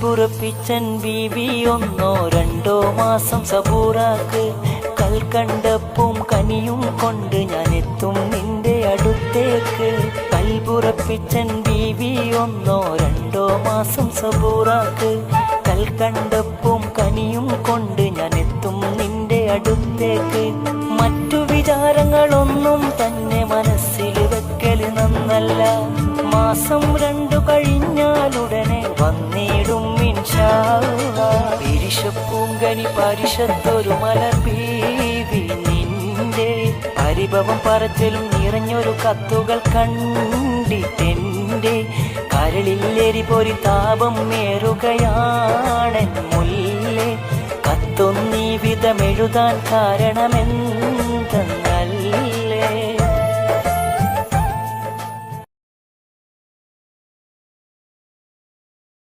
കൽബുറപ്പിച്ചൻ ബീവി ഒന്നോ രണ്ടോ മാസം സബൂറാക്ക്. കൽക്കണ്ടപ്പും കനിയും കൊണ്ട് ഞാൻ എത്തും നിന്റെ അടുത്തേക്ക്. കൽബുറപ്പിച്ചൻ ബീവി ഒന്നോ രണ്ടോ മാസം സബൂറാക്ക്. കൽക്കണ്ടപ്പും കനിയും കൊണ്ട് ഞാൻ എത്തും നിന്റെ അടുത്തേക്ക്. മറ്റു വിചാരങ്ങളൊന്നും തന്നെ മനസ്സിൽ വെക്കല് നന്നല്ല. മാസം 2 കഴിഞ്ഞാലുടനെ വന്നിടും ഇൻഷാ അല്ലാഹ്. പിരിശപ്പൂങ്കനി പരിശത്തൊരു മലർ ബീവി നിന്റെ പരിഭവം പറച്ചിലും നിറഞ്ഞൊരു കത്തുകൾ കണ്ടിട്ടെന്റെ കരളിൽ പൊരി താപം ഏറുകയാണ് മുല്ലേ. കത്തൊന്നീ വിധമെഴുതാൻ കാരണമെന്ന്